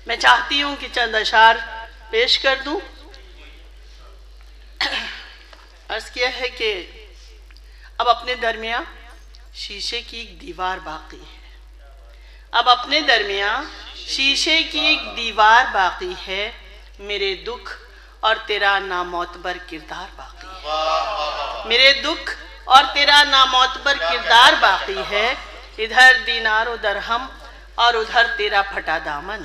میں چاہتی ہوں کہ چند اشعار پیش کر دوں۔ عرض کیا ہے کہ اب اپنے درمیان شیشے کی ایک دیوار باقی ہے، اب اپنے درمیان شیشے کی ایک دیوار باقی ہے، میرے دکھ اور تیرا نامعتبر کردار باقی ہے، میرے دکھ اور تیرا نامعتبر کردار باقی ہے، ادھر دینار و درہم اور ادھر تیرا پھٹا دامن،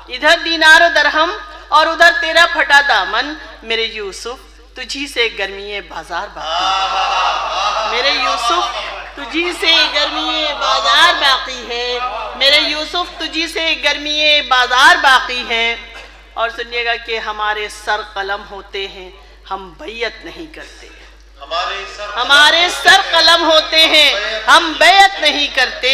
ادھر دینار و درہم اور ادھر تیرا پھٹا دامن، میرے یوسف تجھی سے گرمی بازار باقی ہے، میرے یوسف تجھی سے گرمی بازار باقی ہے، میرے یوسف تجھی سے گرمی بازار باقی ہے۔ اور سنیے گا کہ ہمارے سر قلم ہوتے ہیں، ہم بیعت نہیں کرتے، ہمارے سر قلم ہوتے ہیں، ہم بیعت نہیں کرتے،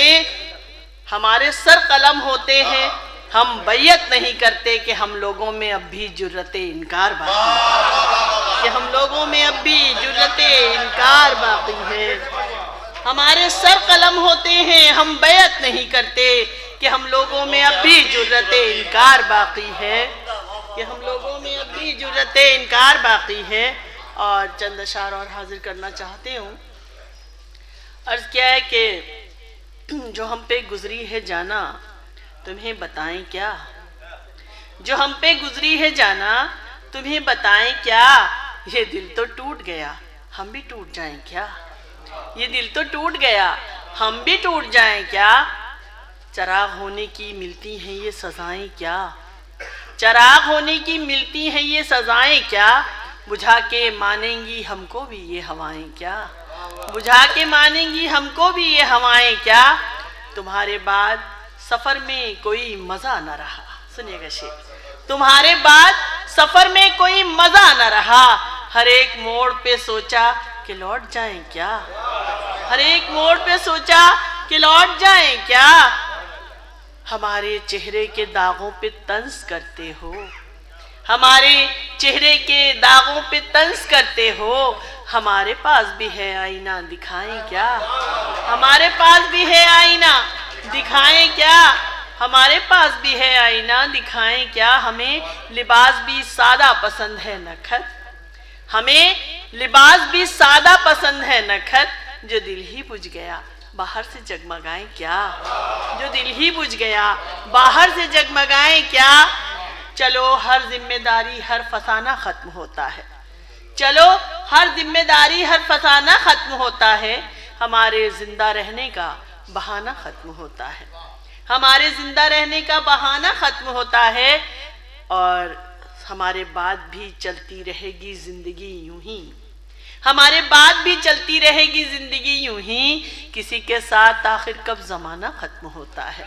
ہمارے سر قلم ہوتے ہیں، ہم بیعت نہیں کرتے، کہ ہم لوگوں میں اب بھی جرأت انکار باقی ہے، کہ ہم لوگوں میں اب بھی جرأت انکار باقی ہے۔ ہمارے سر قلم ہوتے ہیں، ہم بیعت نہیں کرتے، کہ ہم لوگوں میں اب بھی جرأت انکار باقی ہے، کہ ہم لوگوں میں اب بھی جرأت انکار باقی ہے۔ اور چند اشعار اور حاضر کرنا چاہتے ہوں۔ عرض کیا ہے کہ جو ہم پہ گزری ہے جانا تمہیں بتائیں کیا، جو ہم پہ گزری ہے جانا تمہیں بتائیں کیا، یہ دل تو ٹوٹ گیا ہم بھی ٹوٹ جائیں کیا، یہ دل تو ٹوٹ گیا ہم بھی ٹوٹ جائیں کیا، چراغ ہونے کی ملتی ہیں یہ سزائیں کیا، چراغ ہونے کی ملتی ہیں یہ سزائیں کیا، بجھا کے مانیں گی ہم کو بھی یہ ہوائیں کیا، بجھا کے مانیں گی ہم کو بھی یہ ہوائیں کیا، تمہارے بعد سفر میں کوئی مزہ نہ رہا۔ سنیے گا شعر، تمہارے بعد سفر میں کوئی مزہ نہ رہا، ہر ایک موڑ پہ سوچا کہ لوٹ جائیں کیا، ہر ایک موڑ پہ سوچا کہ لوٹ جائیں کیا، ہمارے چہرے کے داغوں پہ طنز کرتے ہو، ہمارے چہرے کے داغوں پہ طنز کرتے ہو، ہمارے پاس بھی ہے آئینہ دکھائیں کیا، ہمارے پاس بھی ہے آئینہ دکھائیں کیا، ہمارے پاس بھی ہے آئینہ دکھائیں کیا، ہمیں لباس بھی سادہ پسند ہے نکھت، ہمیں لباس بھی سادہ پسند ہے نکھت، جو دل ہی بجھ گیا باہر سے جگمگائیں کیا، جو دل ہی بجھ گیا باہر سے جگمگائیں کیا، چلو ہر ذمہ داری ہر فسانہ ختم ہوتا ہے، چلو ہر ذمہ داری ہر فسانہ ختم ہوتا ہے، ہمارے زندہ رہنے کا بہانہ ختم ہوتا ہے، ہمارے زندہ رہنے کا بہانہ ختم ہوتا ہے، اور ہمارے بعد بھی چلتی رہے گی زندگی یوں ہی، ہمارے بعد بھی چلتی رہے گی زندگی یوں ہی، کسی کے ساتھ آخر کب زمانہ ختم ہوتا ہے،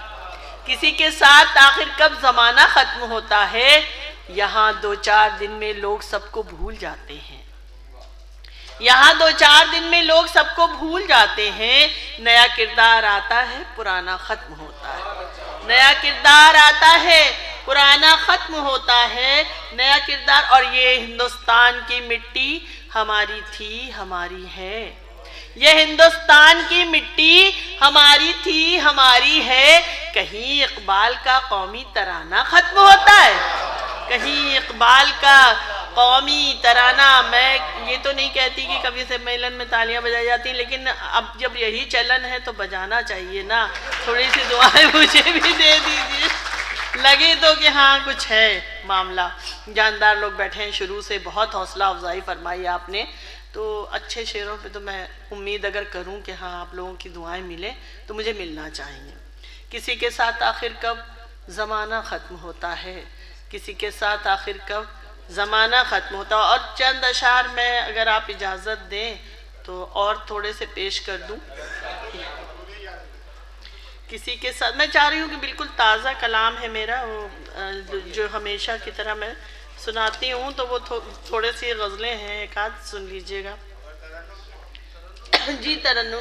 کسی کے ساتھ آخر کب زمانہ ختم ہوتا ہے، یہاں دو چار دن میں لوگ سب کو بھول جاتے ہیں، یہاں دو چار دن میں لوگ سب کو بھول جاتے ہیں، نیا کردار آتا ہے پرانا ختم ہوتا ہے، نیا کردار آتا ہے پرانا ختم ہوتا ہے، نیا کردار، اور یہ ہندوستان کی مٹی ہماری تھی ہماری ہے، یہ ہندوستان کی مٹی ہماری تھی ہماری ہے، کہیں اقبال کا قومی ترانہ ختم ہوتا ہے، کہیں اقبال کا قومی ترانہ، میں یہ تو نہیں کہتی کہ کبھی سمیلن میں تالیاں بجائی جاتی ہیں، لیکن اب جب یہی چلن ہے تو بجانا چاہیے نا، تھوڑی سی دعائیں مجھے بھی دے دیجیے، لگے تو کہ ہاں کچھ ہے معاملہ۔ جاندار لوگ بیٹھے ہیں، شروع سے بہت حوصلہ افزائی فرمائی آپ نے، تو اچھے شعروں پہ تو میں امید اگر کروں کہ ہاں آپ لوگوں کی دعائیں ملیں تو مجھے ملنا چاہیے۔ کسی کے ساتھ آخر کب زمانہ ختم ہوتا ہے، کسی کے ساتھ آخر کب زمانہ ختم ہوتا ہے، اور چند اشعار میں اگر آپ اجازت دیں تو اور تھوڑے سے پیش کر دوں۔ کسی کے ساتھ میں چاہ رہی ہوں کہ بالکل تازہ کلام ہے میرا، جو ہمیشہ کی طرح میں سناتی ہوں، تو وہ تھوڑے سی غزلیں ہیں، ایک آدھ سن لیجئے گا۔ جی ترنم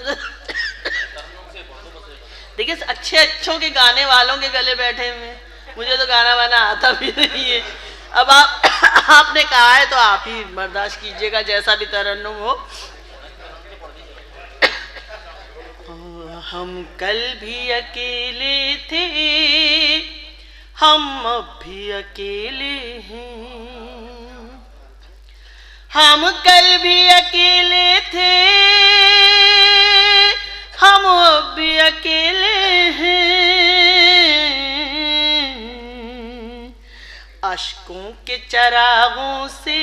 دیکھیں اچھے اچھوں کے گانے والوں کے گلے بیٹھے ہوئے، مجھے تو گانا وانا آتا بھی نہیں ہے، اب آپ نے کہا ہے تو آپ ہی برداشت کیجئے گا، جیسا بھی ترنم ہو۔ ہم کل بھی اکیلے تھے، ہم اب بھی اکیلے ہیں، ہم کل بھی اکیلے تھے، ہم اب بھی اکیلے ہیں، اشکوں کے چراغوں سے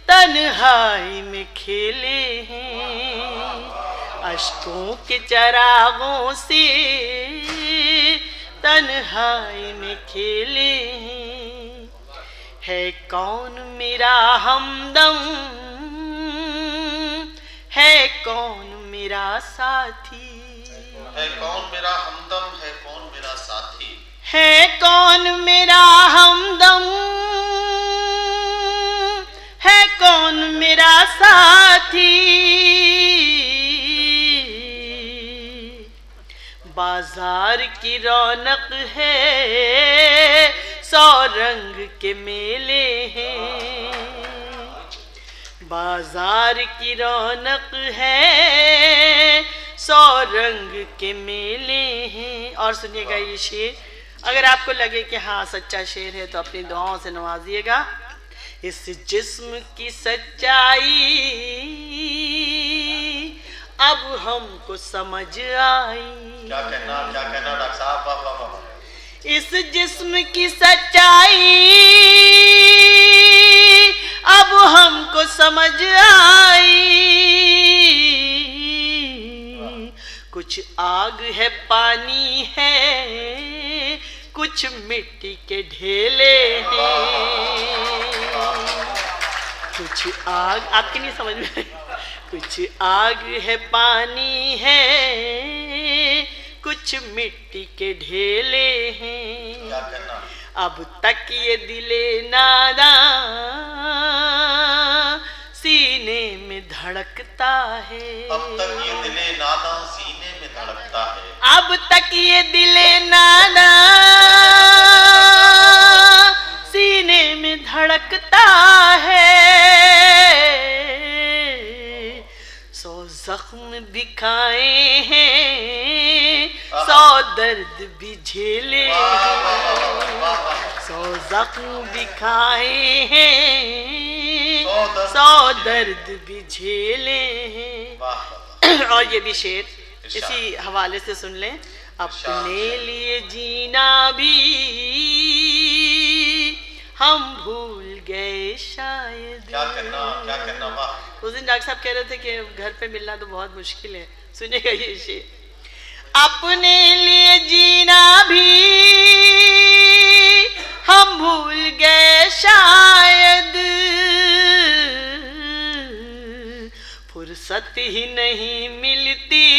تنہائی میں کھیلے ہیں، اشکوں کے چراغوں سے تنہائی میں کھیلے ہیں، ہے کون میرا ہمدم، ہے کون میرا ساتھی، ہے کون میرا ہمدم، ہے کون میرا ساتھی، ہے کون میرا ہمدم، ہے کون میرا ساتھی، بازار کی رونق ہے، 100 رنگ کے میلے ہیں، بازار کی رونق ہے، 100 رنگ کے میلے ہیں۔ اور سنیے گا یہ شعر، اگر آپ کو لگے کہ ہاں سچا شعر ہے تو اپنی دعاؤں سے نوازیے گا۔ اس جسم کی سچائی اب ہم کو سمجھ آئی، کیا کہنا ڈاکٹر صاحب، واہ واہ واہ، اس جسم کی سچائی اب ہم کو سمجھ آئی، کچھ آگ ہے پانی ہے، کچھ مٹی کے ڈھیلے ہیں، کچھ آگ، آپ کی نہیں سمجھ میں، کچھ آگ ہے پانی ہے، کچھ مٹی کے ڈھیلے ہیں، کیا کہنا، اب تک یہ دل ناداں سینے میں دھڑکتا ہے، اب تک یہ دل ناداں سینے میں دھڑکتا ہے، اب تک یہ دل ناداں سینے میں دھڑکتا ہے، 100 زخم بھی کھائے ہیں، 100 درد بھی جھیلے ہیں، 100 زخم بھی کھائے ہیں، 100 درد بھی جھیلے ہیں۔ اور یہ بھی شعر اسی حوالے سے سن لیں، اپنے لیے جینا بھی ہم بھول گئے شاید، کیا کہنا، واہ، اس دن ڈاکٹر صاحب کہہ رہے تھے کہ گھر پہ ملنا تو بہت مشکل ہے، سنیے گا یہ شعر، اپنے لیے جینا بھی ہم بھول گئے شاید، فرصت ہی نہیں ملتی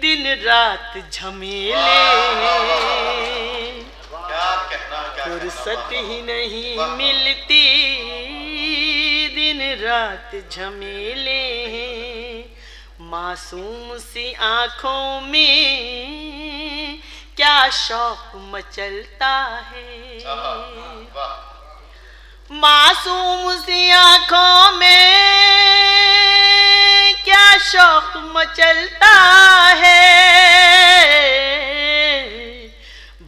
دن رات جھمیلے، فرصت ہی نہیں ملتی دن رات جھمیلے ہیں، معصوم سی آنکھوں میں کیا شوق مچلتا ہے، معصوم سی آنکھوں میں کیا شوق مچلتا ہے،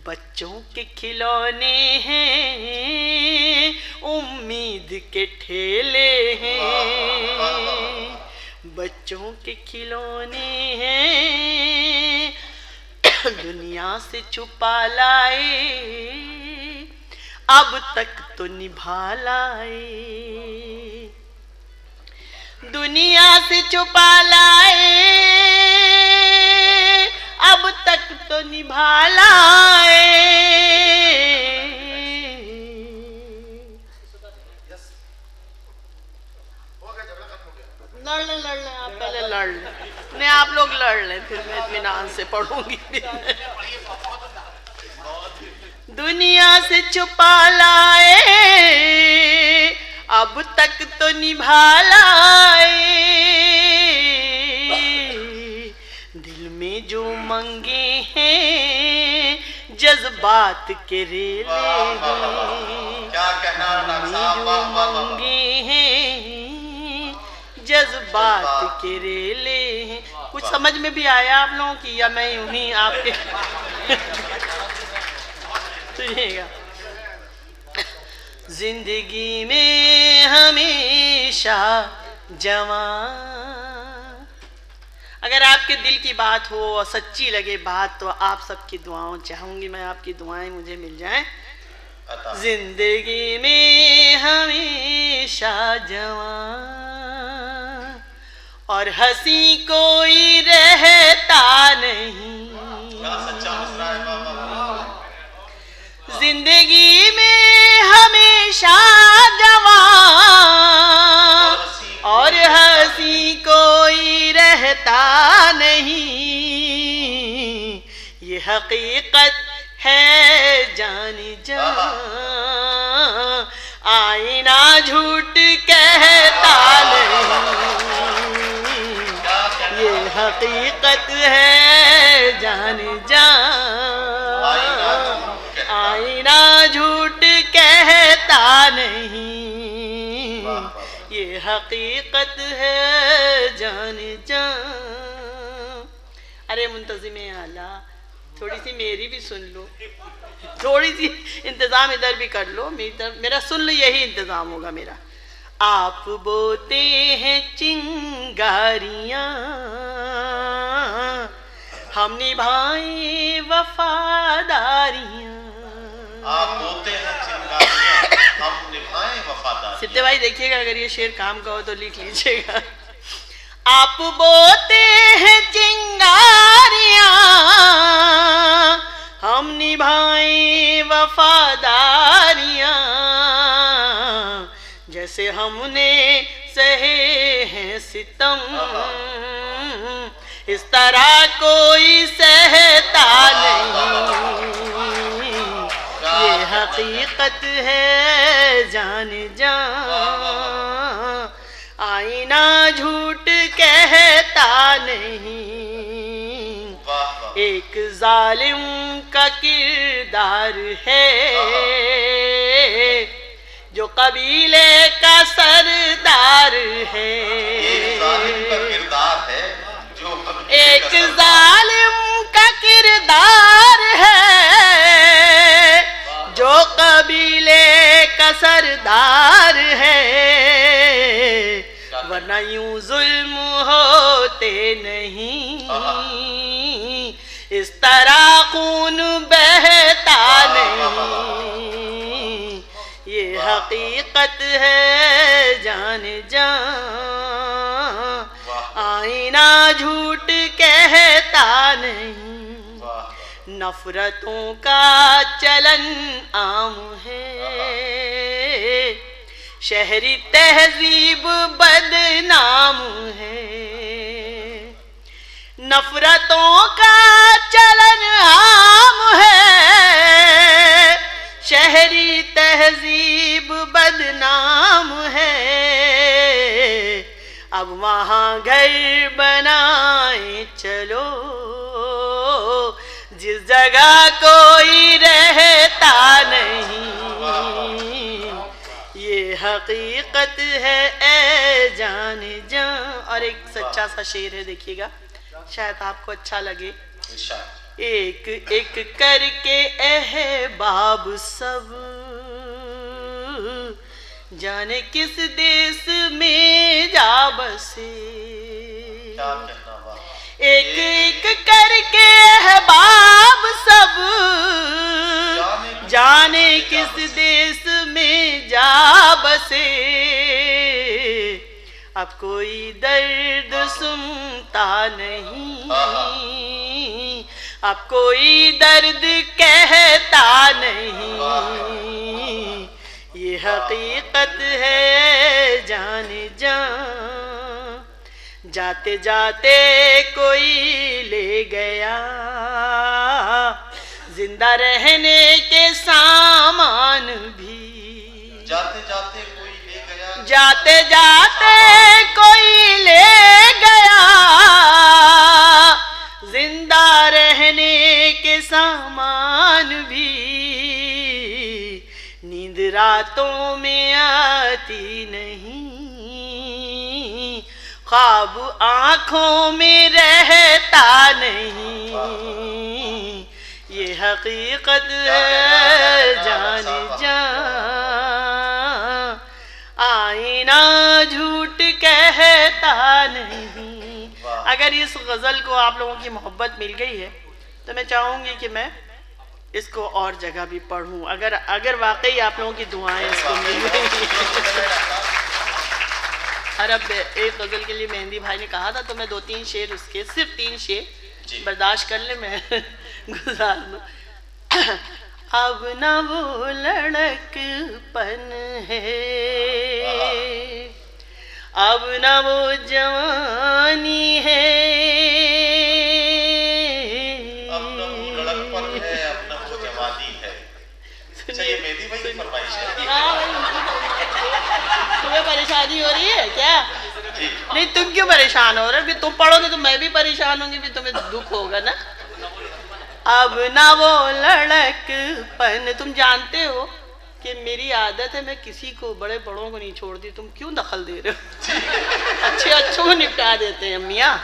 بچوں کے کھلونے ہیں، امید کے ٹھیلے ہیں، بچوں کے کھلونے ہیں، دنیا سے چھپا لائے اب تک تو نبھا لائے، دنیا سے چھپا لائے اب تک تو نبھا لائے، لڑ لیں آپ پہلے لڑ لیں، نہیں آپ لوگ لڑ لیں پھر میں اطمینان سے پڑھوں گی، دنیا سے چھپا لائے اب تک تو نبھا لائے، دل میں جو منگے ہیں جذبات کے ریلے ہیں، دل میں جو منگے ہیں جذبات کے ریلے ہیں۔ کچھ سمجھ میں بھی آیا آپ لوگوں کی یا میں یوں ہی آپ کے سنیے گا. زندگی میں ہمیشہ جوان. اگر آپ کے دل کی بات ہو اور سچی لگے بات تو آپ سب کی دعاؤں چاہوں گی میں، آپ کی دعائیں مجھے مل جائیں. زندگی میں ہمیشہ جوان اور ہنسی کوئی رہتا نہیں. زندگی میں ہمیشہ جوان اور ہنسی کوئی رہتا نہیں. یہ حقیقت ہے جان جان، آئینہ جھوٹ کہتا نہیں. یہ حقیقت ہے جان جان، آئینہ جھوٹ کہتا نہیں. یہ حقیقت ہے جان جان. ارے منتظم اعلیٰ تھوڑی سی میری بھی سن لو، تھوڑی سی انتظام ادھر بھی کر لو. میرا سن لو، یہی انتظام ہوگا میرا. آپ بوتے ہیں چنگاریاں ہم نبھائیں وفاداریاں. آپ بوتے ہیں چنگاریاں ہم نبھائیں وفاداریاں. ستے بھائی دیکھیے گا اگر یہ شعر کام کا ہو تو لکھ لیجیے گا. آپ بوتے ہیں چنگاریاں ہم نبھائیں وفاداریاں. جیسے ہم نے سہے ہیں ستم اس طرح کوئی سہتا نہیں. یہ حقیقت ہے جان جان، آئینہ جھوٹ کہتا نہیں. ایک ظالم کا کردار ہے جو قبیلے کا سردار ہے. ایک ظالم کا کردار ہے جو قبیلے کا سردار ہے. ورنہ یوں ظلم ہوتے نہیں، اس طرح خون بہتا نہیں. یہ حقیقت ہے جان جان، آئینہ جھوٹ کہتا نہیں. نفرتوں کا چلن عام ہے، شہری تہذیب بدنام ہے. نفرتوں کا چلن عام ہے، شہری تہذیب بدنام ہے. اب وہاں گھر بنائیں چلو جس جگہ کوئی رہتا نہیں. یہ حقیقت ہے اے جان جان. اور ایک سچا سا شعر ہے دیکھیے گا، شاید آپ کو اچھا لگے. ایک ایک کر کے احباب سب جانے کس دیس میں جا بسے. ایک ایک کر کے احباب سب جانے کس دیس میں جا بسے. اب کوئی درد سنتا نہیں، اب کوئی درد کہتا نہیں. یہ حقیقت ہے جان جان، جاتے جاتے کوئی لے گیا زندہ رہنے کے سامان بھی. جاتے جاتے کوئی لے گیا، جاتے جاتے کوئی لے گیا زندہ رہنے کے سامان بھی. نیند راتوں میں آتی نہیں، خواب آنکھوں میں رہتا نہیں. یہ حقیقت ہے جان جان، آئینہ جھوٹ کہتا نہیں۔ اگر اس غزل کو آپ لوگوں کی محبت مل گئی ہے تو میں چاہوں گی کہ میں اس کو اور جگہ بھی پڑھوں، اگر واقعی آپ لوگوں کی دعائیں اس کو مل گئی۔ عرب ایک غزل کے لیے مہندی بھائی نے کہا تھا تو میں 2-3 شعر اس کے، صرف 3 شعر برداشت کر لیں، میں گزار دوں۔ اب نہ وہ لڑک پن ہے، اب نہ وہ جوانی ہے، اب نہ وہ لڑکپن ہے، اب نہ وہ جوانی ہے۔ اچھا یہ مہندی بھائی کی فرمائش ہے؟ تمہیں پریشانی ہو رہی ہے کیا؟ نہیں تم کیوں پریشان ہو رہے ہو؟ تم پڑھو گے تو میں بھی پریشان ہوں گی، پھر تمہیں دکھ ہوگا نا۔ اب نہ وہ لڑک پن، تم جانتے ہو کہ میری عادت ہے میں کسی کو، بڑے بڑوں کو نہیں چھوڑتی، تم کیوں دخل دے رہے ہو؟ اچھے اچھوں کو نپٹا دیتے ہیں میاں۔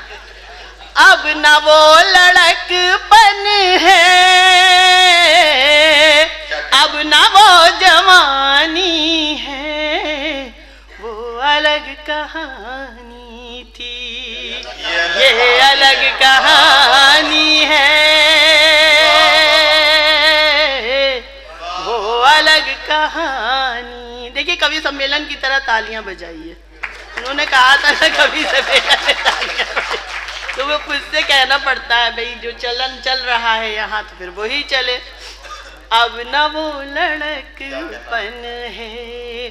اب نہ وہ لڑک پن ہے، اب نہ وہ جوانی ہے، وہ الگ کہانی تھی، یہ الگ کہانی ہے، وہ الگ کہانی۔ دیکھیے کبھی سمیلن کی طرح تالیاں بجائیے، انہوں نے کہا تھا نا کبھی سمیلن میں تالیاں بجائیے، تو وہ خود سے کہنا پڑتا ہے بھئی جو چلن چل رہا ہے یہاں تو پھر وہی چلے۔ اب نہ وہ لڑک پن ہے،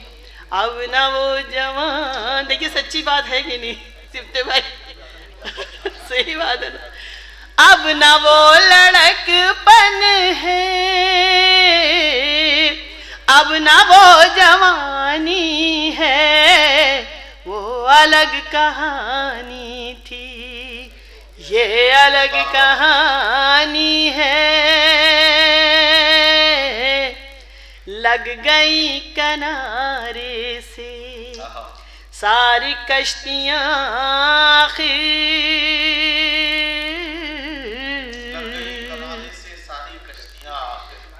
اب نہ وہ جوان، دیکھیے سچی بات ہے کہ نہیں سفتے بھائی؟ صحیح بات ہے نا۔ اب نہ وہ لڑک پن ہے، اب نہ وہ جوانی ہے، وہ الگ کہانی تھی، یہ الگ کہانی ہے، لگ گئی کنارے سے ساری کشتیاں آخر،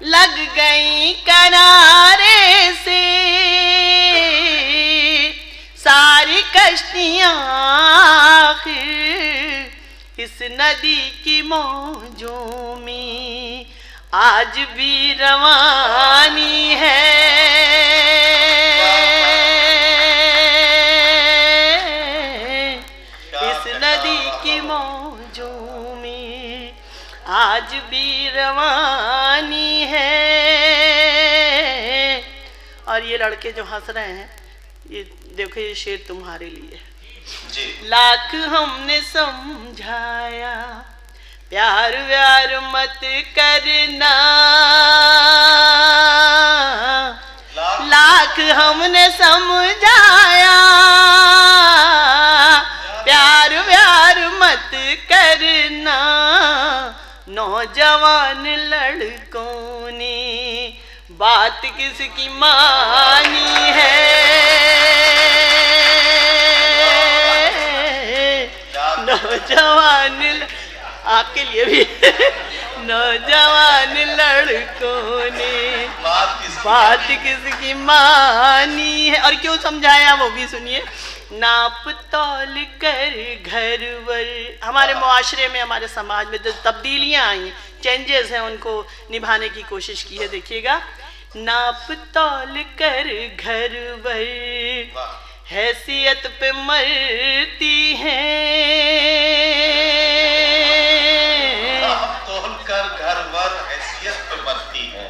لگ گئی کنارے سے ساری کشتیاں آخر، اس ندی کی موجوں میں آج بھی روانی ہے، اس ندی کی موجوں میں آج بھی روانی ہے۔ اور یہ لڑکے جو ہنس رہے ہیں، یہ دیکھو یہ شعر تمہارے لیے۔ لاکھ ہم نے سمجھایا پیار ویار مت کرنا، لاکھ ہم نے سمجھایا پیار ویار مت کرنا، نوجوان لڑکوں نے بات کس کی مانی ہے، نوجوان آپ کے لیے بھی نوجوان لڑکوں نے بات کس کی مانی ہے۔ اور کیوں سمجھایا وہ بھی سنیے۔ ناپ تول کر گھر ور، ہمارے معاشرے میں ہمارے سماج میں جو تبدیلیاں آئیں، چینجز ہیں، ان کو نبھانے کی کوشش کی ہے۔ دیکھیے گا، ناپ تول کر گھر ور حیثیت پہ مرتی ہیں،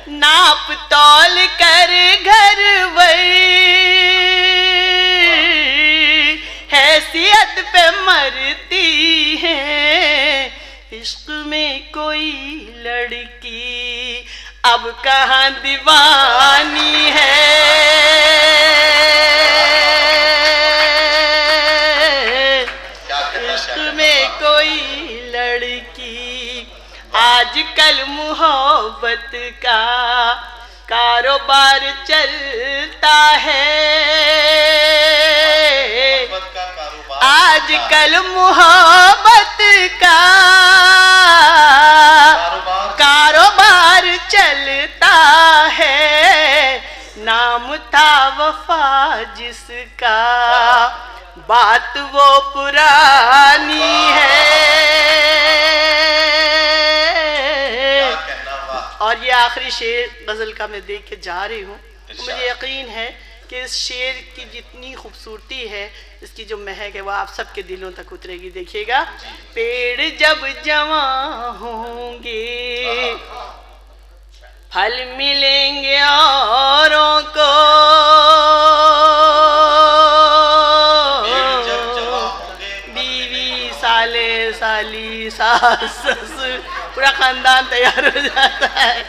ناپ تول کر گھر ور حیثیت پہ مرتی ہیں، عشق میں کوئی لڑکی اب کہاں دیوانی ہے، عشق میں کوئی لڑکی آج کل محبت کا کاروبار چلتا ہے، آج کل محبت کا کاروبار گم تھا وفا جس کا بات وہ پرانی ہے. اور یہ آخری شعر غزل کا میں دیکھ کے جا رہی ہوں. مجھے یقین ہے کہ اس شعر کی جتنی خوبصورتی ہے، اس کی جو مہک ہے، وہ آپ سب کے دلوں تک اترے گی. دیکھیے گا. پیڑ جب جوان ہوں گے پھل ملیں گے اوروں کو، بیوی سالے سالی ساس سسر پورا خاندان تیار ہو جاتا ہے.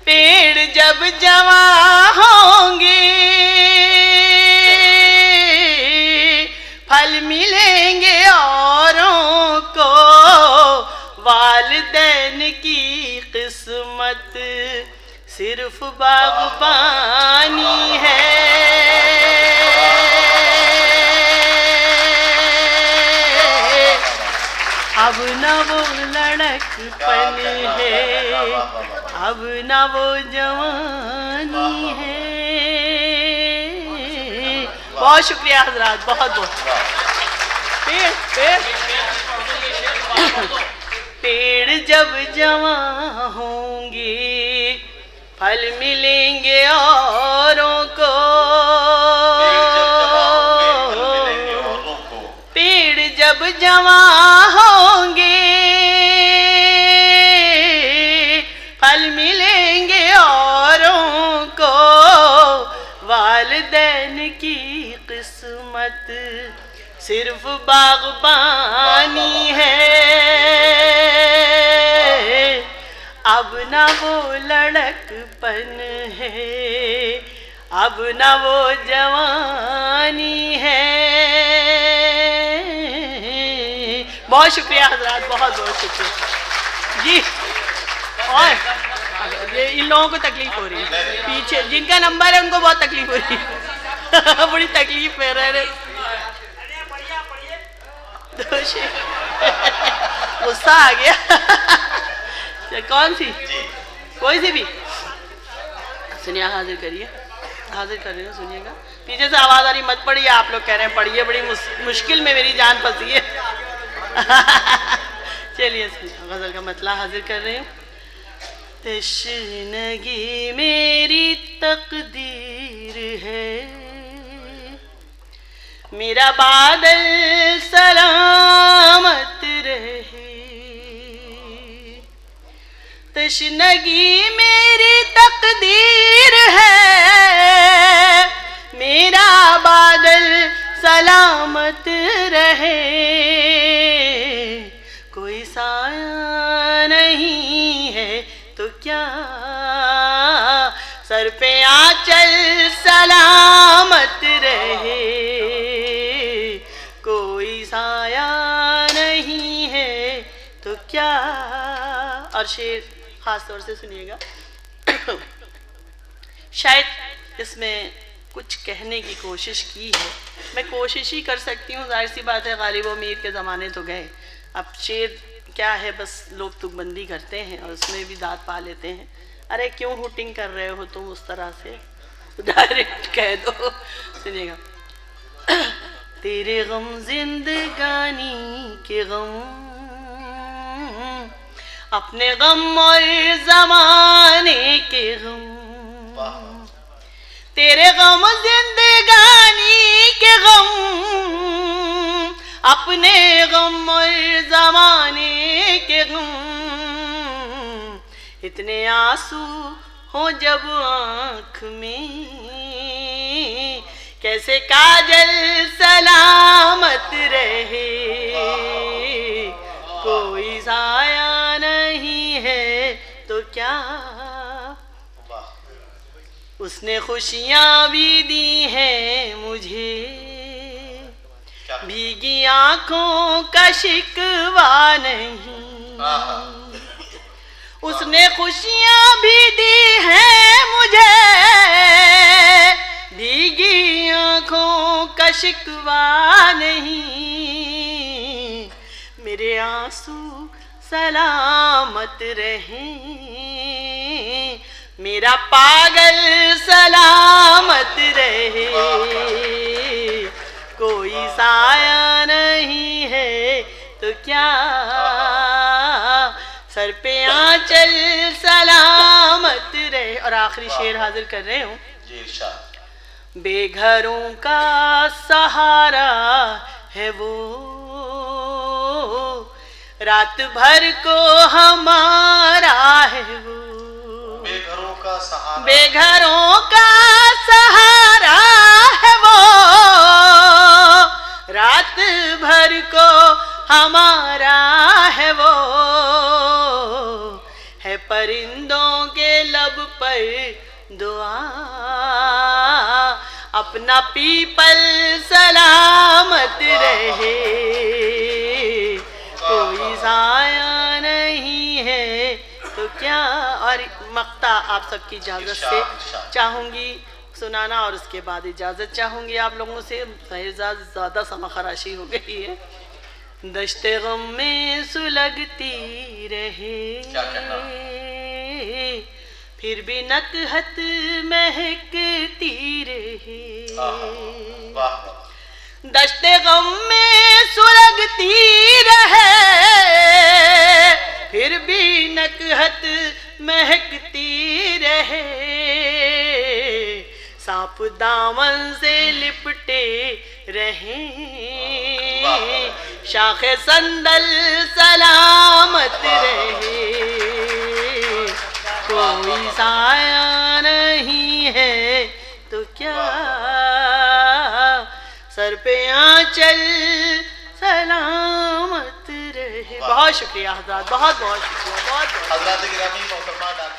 پیڑ جب جوان ہوں گے پھل ملیں گے اوروں کو، والدین کی قسمت صرف باغبانی ہے. اب نہ وہ لڑک پن ہے، اب نہ وہ جوانی ہے. بہت شکریہ حضرات، بہت بہت. پیڑ جب جوان ہوں گے پھل ملیں گے اوروں کو، پیڑ جب جوان ہوں گے پھل ملیں گے اوروں کو، والدین کی قسمت صرف باغبانی ہے. اب نہ وہ لڑک پن ہے، اب نہ وہ جوانی ہے. بہت شکریہ حضرات، بہت بہت شکریہ جی. اور ان لوگوں کو تکلیف ہو رہی ہے پیچھے، جن کا نمبر ہے ان کو بہت تکلیف ہو رہی ہے. بڑی تکلیف میں رہ رہے. غصہ آ گیا. کون سی؟ کوئی سی بھی سنیے. حاضر کریے، حاضر کر رہے ہیں. سنیے گا. پیچھے سے آواز آ رہی، مت پڑھیے. آپ لوگ کہہ رہے ہیں پڑھیے، بڑی مشکل میں میری جان پھنسی ہے. چلیے غزل کا مطلع حاضر کر رہے ہیں. تشنگی میری تقدیر ہے، میرا بادل سلامت رہے. تشنگی میری تقدیر ہے، میرا بادل سلامت رہے. کوئی سایہ نہیں ہے تو کیا، سر پہ آنچل سلامت رہے. کوئی سایہ نہیں ہے تو کیا. اور شعر خاص طور سے سنیے گا. شاید اس میں کچھ کہنے کی کوشش کی ہے. میں کوشش ہی کر سکتی ہوں. ظاہر سی بات ہے غالب و میر کے زمانے تو گئے. اب شعر کیا ہے، بس لوگ تک بندی کرتے ہیں اور اس میں بھی داد پا لیتے ہیں. ارے کیوں ہوٹنگ کر رہے ہو تم اس طرح سے، ڈائریکٹ کہہ دو. سنیے گا. تیرے غم زندگانی کے غم، اپنے غم اور زمانے کے غم. تیرے غم زندگانی کے غم، اپنے غم اور زمانے کے غم. اتنے آنسو ہوں جب آنکھ میں، کیسے کاجل سلامت رہے. کوئی سایہ نہیں ہے تو کیا، اس نے خوشیاں بھی دی ہیں مجھے، بھیگی آنکھوں کا شکوہ نہیں. اس نے خوشیاں بھی دی ہیں مجھے، بھیگی آنکھوں کا شکوہ نہیں. میرے آنسو سلامت رہیں، میرا پاگل سلامت رہے، کوئی سایہ نہیں ہے تو کیا، سر پہ آنچل سلامت رہے۔ اور آخری شعر حاضر کر رہے ہوں۔ جی ارشاد۔ بے گھروں کا سہارا ہے وہ، رات بھر کو ہمارا ہے وہ، بے گھروں کا سہارا، بے گھروں کا سہارا ہے وہ، رات بھر کو ہمارا ہے وہ، ہے پرندوں کے لب پر دعا، اپنا پیپل سلامت رہے، کوئی ضائع نہیں ہے تو کیا۔ اور مقطع آپ سب کی اجازت سے چاہوں گی سنانا، اور اس کے بعد اجازت چاہوں گی آپ لوگوں سے، زیادہ سما خراشی ہو گئی ہے۔ دشت غم میں سلگتی رہے، پھر بھی نکہت مہکتی رہے، دشت غم میں سلگتی رہے، پھر بھی نکہت مہکتی رہے، سانپ دامن سے لپٹے رہیں، شاخ سندل سلامت رہے، کوئی سایہ نہیں ہے تو کیا، سر پہ آنچل سلامت رہے۔ بہت شکریہ حضرات، بہت بہت شکریہ، بہت بہت حضرات گرامی محترمہ ڈاکٹر